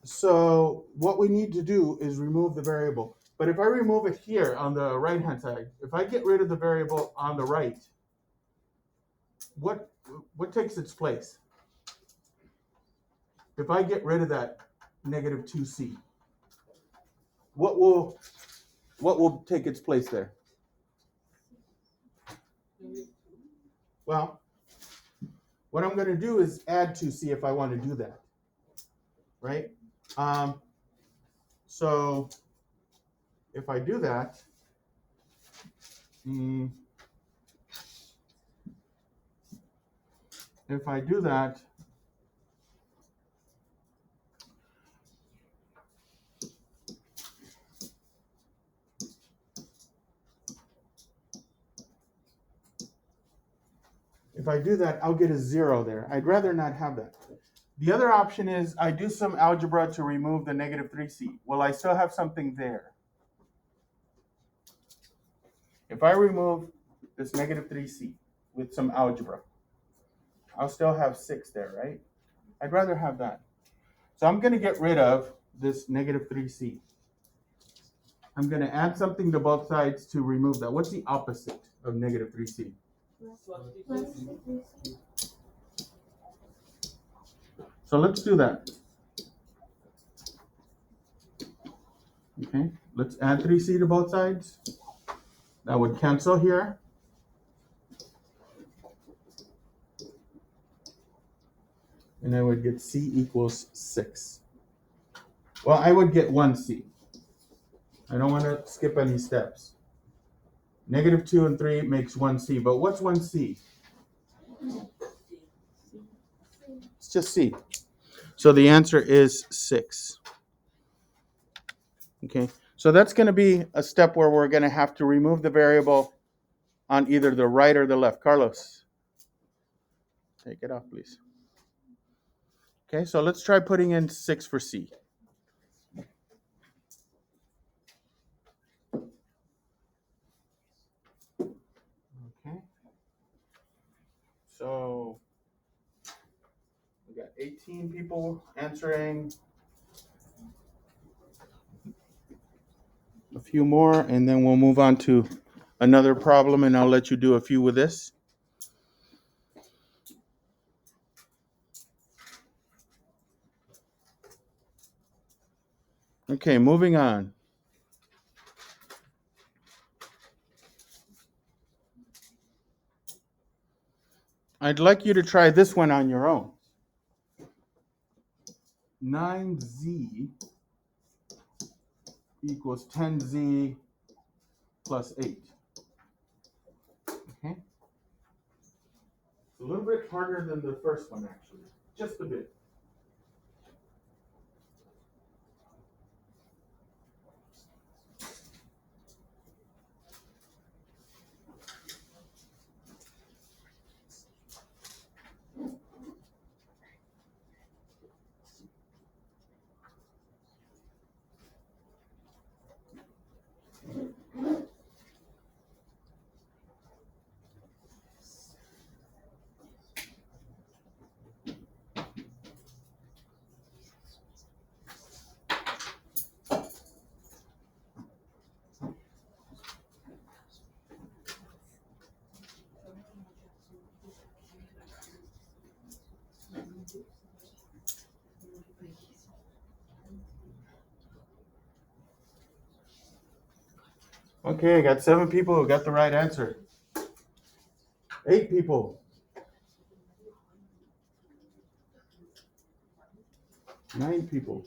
So what we need to do is remove the variable. But if I remove it here on the right-hand side, if I get rid of the variable on the right, what takes its place? If I get rid of that negative 2c, what will take its place there? Well, what I'm going to do is add 2c if I want to do that, right? So if I do that, I'll get a 0 there. I'd rather not have that. The other option is I do some algebra to remove the negative 3c. Well, I still have something there. If I remove this negative 3c with some algebra, I'll still have 6 there, right? I'd rather have that. So I'm going to get rid of this negative 3c. I'm going to add something to both sides to remove that. What's the opposite of negative 3c? So let's do that. Okay, let's add 3c to both sides. That would cancel here. And I would get c equals 6. Well, I would get 1c. I don't want to skip any steps. Negative 2 and 3 makes 1c, but what's 1c? It's just c. So the answer is 6. Okay, so that's going to be a step where we're going to have to remove the variable on either the right or the left. Carlos, take it off, please. Okay, so let's try putting in 6 for c. Okay, so we got 18 people answering. A few more, and then we'll move on to another problem, and I'll let you do a few with this. Okay, moving on. I'd like you to try this one on your own. 9z equals 10z plus 8. Okay? It's a little bit harder than the first one, actually. Just a bit. Okay, I got 7 people who got the right answer. 8 people. 9 people.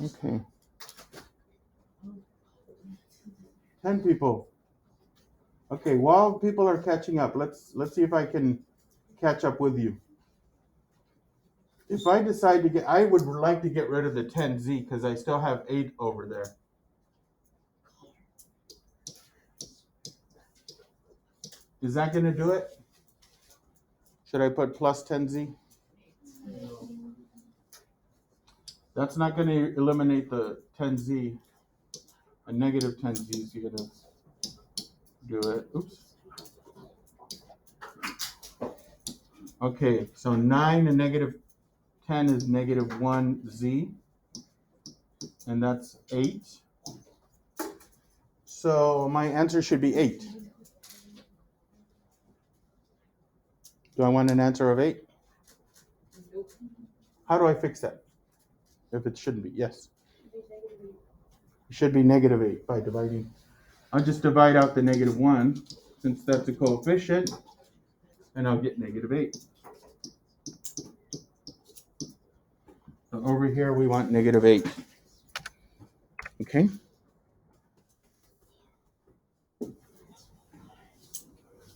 Okay. 10 people. Okay, while people are catching up, let's see if I can catch up with you. If I decide to get, I would like to get rid of the 10z because I still have 8 over there. Is that going to do it? Should I put plus 10z? That's not going to eliminate the 10z. A negative 10z is going to do it. Oops. Okay, so 9 and negative 10 is negative 1z, and that's 8. So my answer should be 8. Do I want an answer of 8? How do I fix that? If it shouldn't be, yes. It should be negative 8 by dividing. I'll just divide out the negative 1, since that's a coefficient, and I'll get negative 8. So over here, we want negative 8. Okay?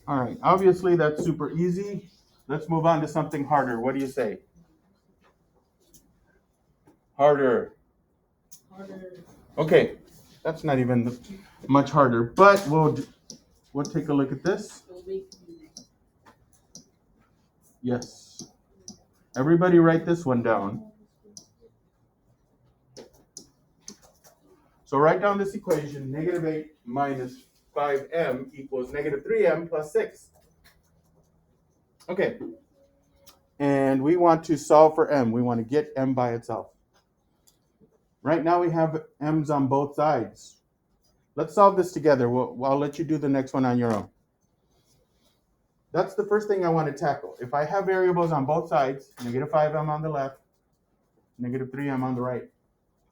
All right, obviously that's super easy. Let's move on to something harder. What do you say? Harder. Okay, that's not even much harder, but we'll take a look at this. Yes. Everybody write this one down. So write down this equation, negative 8 minus 5m equals negative 3m plus 6. Okay. And we want to solve for m. We want to get m by itself. Right now we have m's on both sides. Let's solve this together. I'll let you do the next one on your own. That's the first thing I want to tackle. If I have variables on both sides, negative 5m on the left, negative 3m on the right,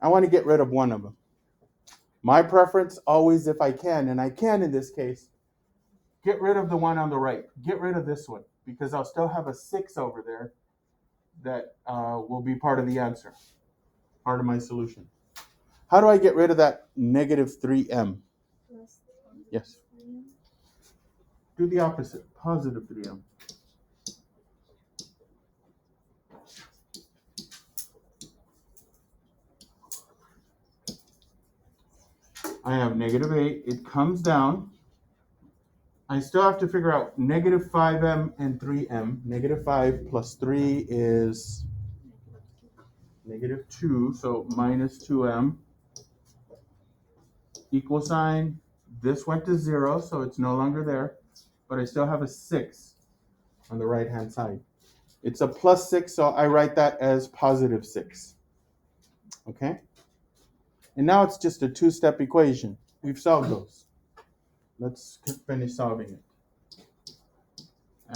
I want to get rid of one of them. My preference always, if I can, and I can in this case, get rid of the one on the right. Get rid of this one, because I'll still have a 6 over there that will be part of the answer, part of my solution. How do I get rid of that negative 3m? Yes. Do the opposite, positive 3m. I have negative 8. It comes down. I still have to figure out negative 5m and 3m. Negative 5 plus 3 is negative 2, so minus 2m. Equal sign. This went to 0, so it's no longer there. But I still have a 6 on the right-hand side. It's a plus 6, so I write that as positive 6. Okay? And now it's just a two-step equation. We've solved those. Let's finish solving it.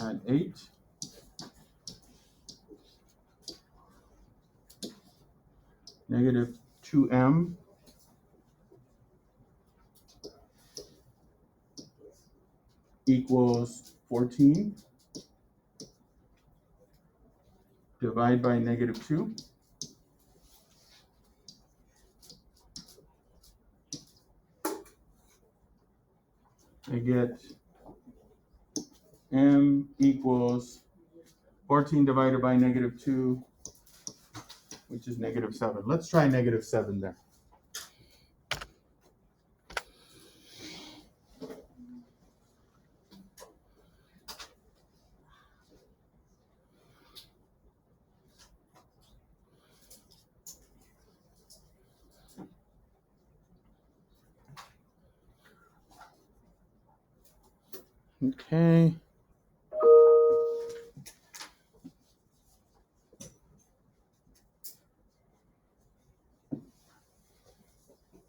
Add 8. Negative 2m equals 14. Divide by negative 2. I get m equals 14 divided by negative 2, which is negative 7. Let's try negative 7 there. Okay.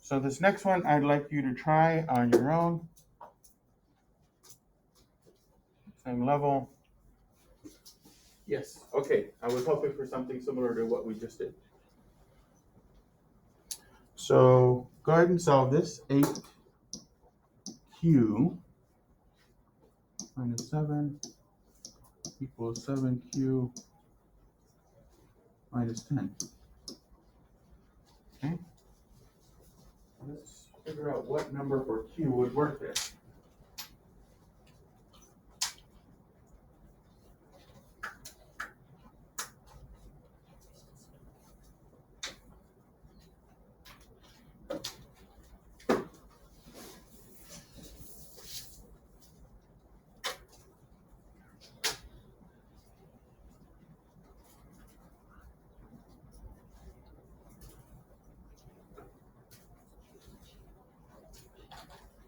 So this next one, I'd like you to try on your own. Same level. Yes, okay. I was hoping for something similar to what we just did. So go ahead and solve this. 8q minus 7 equals 7q minus 10. Okay. Let's figure out what number for q would work there.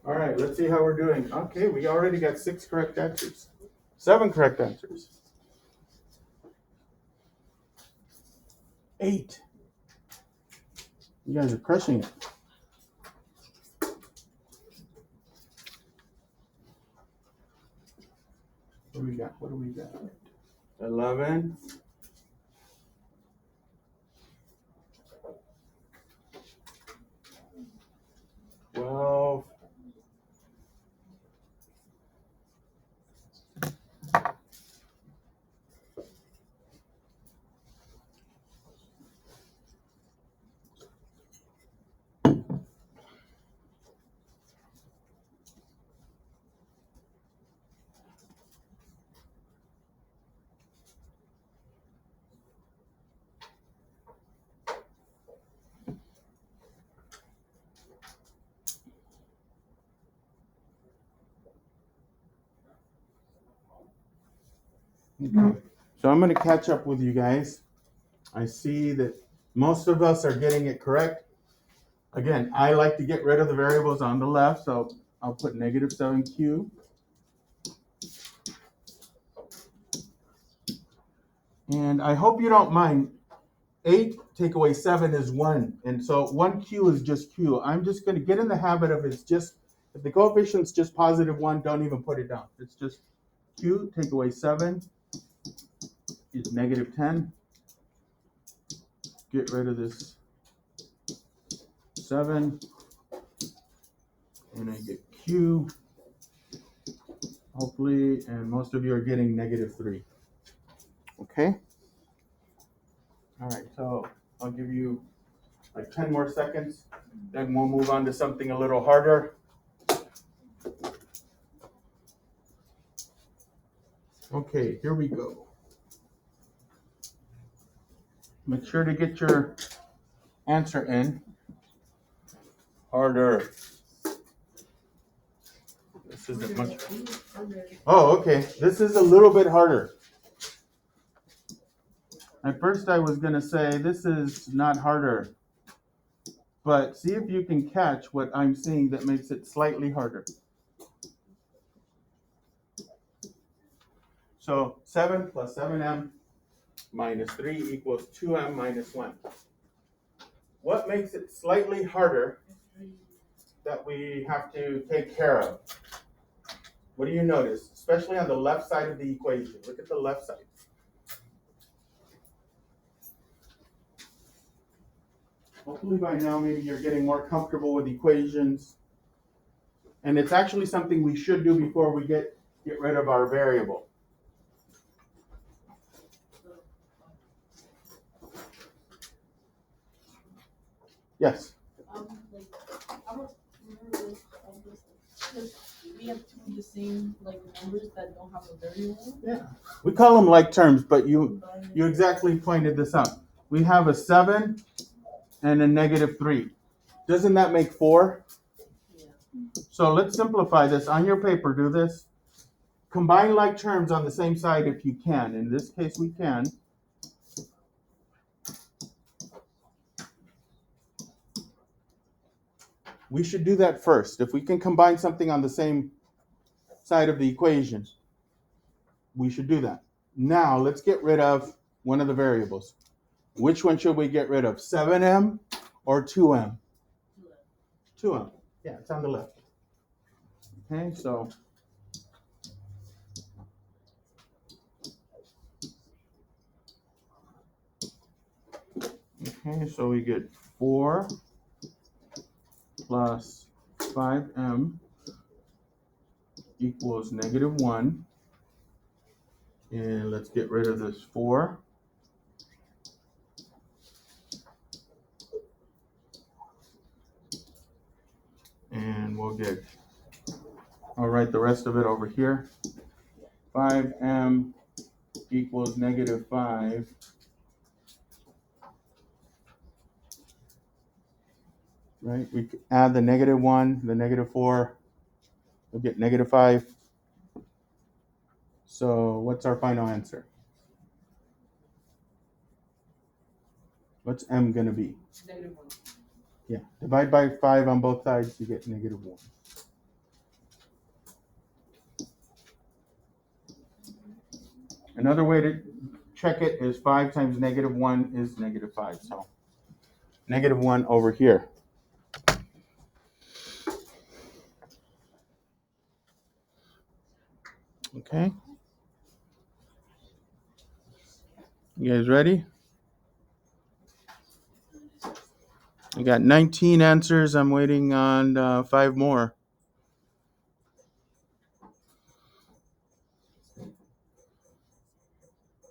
All right, let's see how we're doing. Okay, we already got 6 correct answers. 7 correct answers. 8. You guys are crushing it. What do we got? What do we got? 11. 12. Okay. So I'm going to catch up with you guys. I see that most of us are getting it correct. Again, I like to get rid of the variables on the left, so I'll put negative 7q. And I hope you don't mind. 8 take away 7 is 1. And so 1q is just q. I'm just going to get in the habit of it's just, if the coefficient's just positive 1, don't even put it down. It's just q, take away 7 is negative 10. Get rid of this 7. And I get q, hopefully, and most of you are getting negative 3. Okay? All right, so I'll give you like 10 more seconds, then we'll move on to something a little harder. Okay, here we go. Make sure to get your answer in. Harder. This isn't much. Oh, okay. This is a little bit harder. At first I was going to say this is not harder. But see if you can catch what I'm seeing that makes it slightly harder. So 7 plus 7m minus 3 equals 2m minus 1. What makes it slightly harder that we have to take care of? What do you notice? Especially on the left side of the equation. Look at the left side. Hopefully by now maybe you're getting more comfortable with equations. And it's actually something we should do before we get rid of our variable. Yes? I don't remember this. We have two of the same numbers that don't have a variable. Yeah. We call them like terms, but you exactly pointed this out. We have a 7 and a negative 3. Doesn't that make 4? Yeah. So let's simplify this. On your paper, do this. Combine like terms on the same side if you can. In this case, we can. We should do that first. If we can combine something on the same side of the equation, we should do that. Now, let's get rid of one of the variables. Which one should we get rid of? 7m or 2m? 2m. Yeah, it's on the left. Okay, so we get 4 plus 5m equals negative 1. And let's get rid of this 4. And we'll get, I'll write the rest of it over here. 5m equals negative 5. Right, we add the negative 1, the negative 4, we'll get negative 5. So what's our final answer? What's m going to be? Negative 1. Yeah, divide by 5 on both sides, you get negative 1. Another way check it is 5 times -1 is -5. So -1 over here. Okay. You guys ready? I got 19 answers. I'm waiting on 5 more.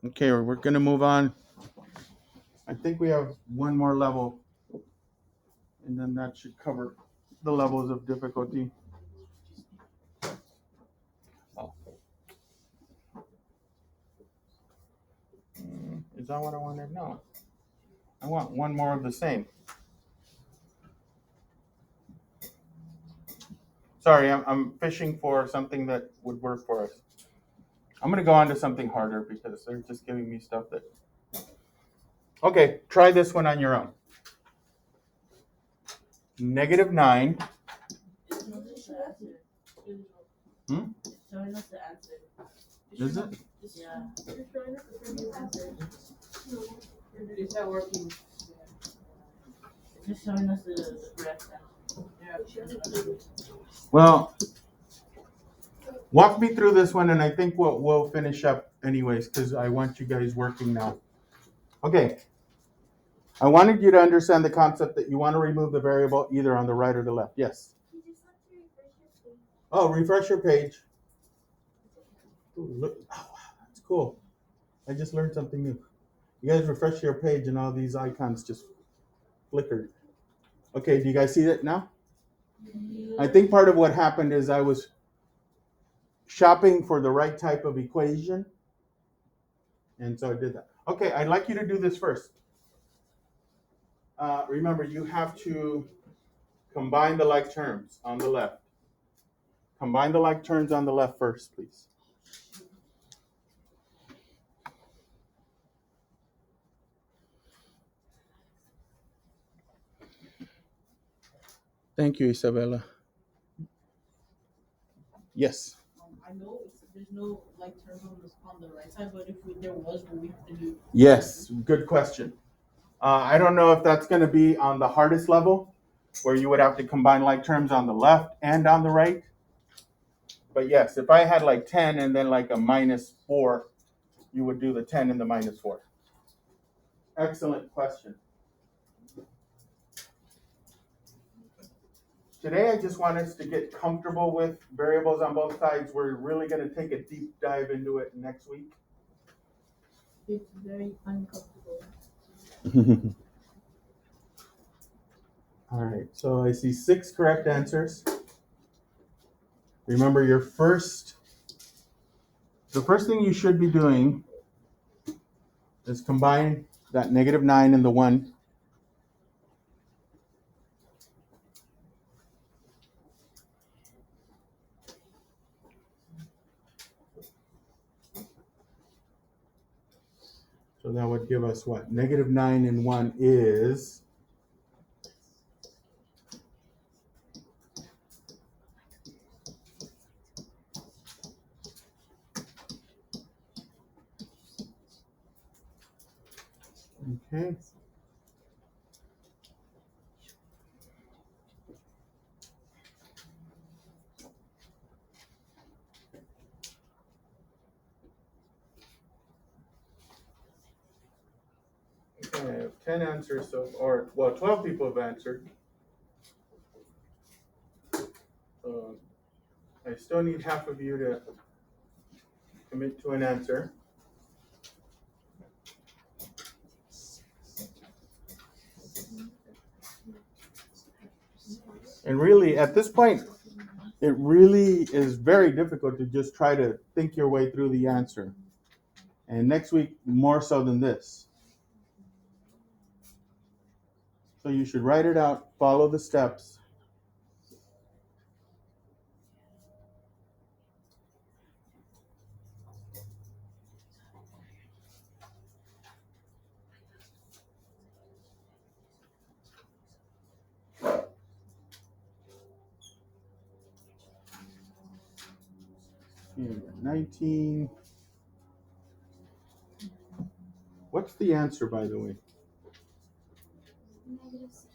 Okay, we're going to move on. I think we have one more level, and then that should cover the levels of difficulty. Oh. Is that what I wanted? No. I want one more of the same. Sorry, I'm fishing for something that would work for us. I'm going to go on to something harder because they're just giving me stuff that... Okay, try this one on your own. -9. Hmm? Showing us the answer. Is it? Yeah. Is that working? Just showing us the correct answer. Well, walk me through this one, and I think we'll finish up anyways because I want you guys working now. Okay. I wanted you to understand the concept that you want to remove the variable either on the right or the left. Yes? You just have to refresh your page. Oh, refresh your page. Ooh, look. Oh, wow, that's cool. I just learned something new. You guys refresh your page and all these icons just flickered. Okay, do you guys see that now? I think part of what happened is I was shopping for the right type of equation, and so I did that. Okay, I'd like you to do this first. Remember, you have to combine the like terms on the left. Combine the like terms on the left first, please. Thank you, Isabella. Yes. I know there's no like terms on the right side, but if there was, what we have to do? Yes, good question. I don't know if that's going to be on the hardest level, where you would have to combine like terms on the left and on the right. But yes, if I had like 10 and then like a -4, you would do the 10 and the -4. Excellent question. Today, I just want us to get comfortable with variables on both sides. We're really going to take a deep dive into it next week. It's very uncomfortable. All right, so I see 6 correct answers. Remember, the first thing you should be doing is combine that -9 and the 1. So that would give us what? -9 and 1 is... Okay. Okay, I have 10 answers, or 12 people have answered. I still need half of you to commit to an answer. And really, at this point, it really is very difficult to just try to think your way through the answer. And next week, more so than this. So you should write it out, follow the steps. Here we go, 19. What's the answer, by the way? -6.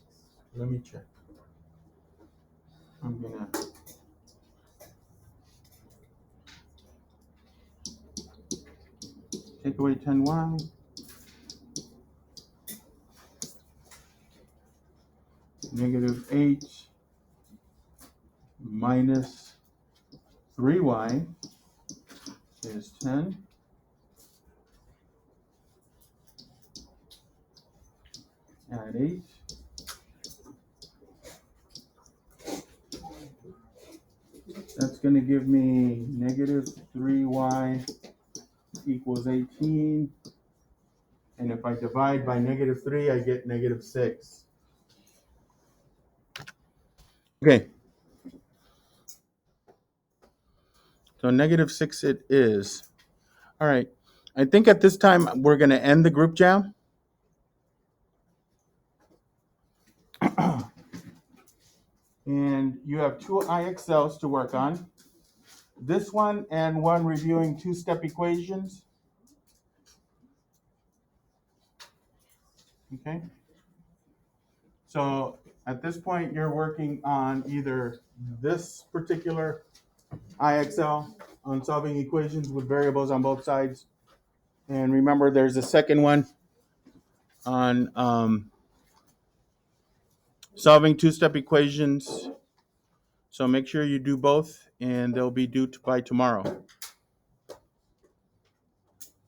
Let me check. I'm gonna. Take away 10y. -8 minus 3y is 10. Add 8. That's going to give me -3y equals 18. And if I divide by -3, I get -6. Okay. So -6 it is. All right. I think at this time we're going to end the group jam. And you have 2 IXLs to work on. This one and one reviewing two-step equations. Okay. So at this point, you're working on either this particular IXL on solving equations with variables on both sides. And remember, there's a second one on solving two-step equations. So make sure you do both, and they'll be due by tomorrow.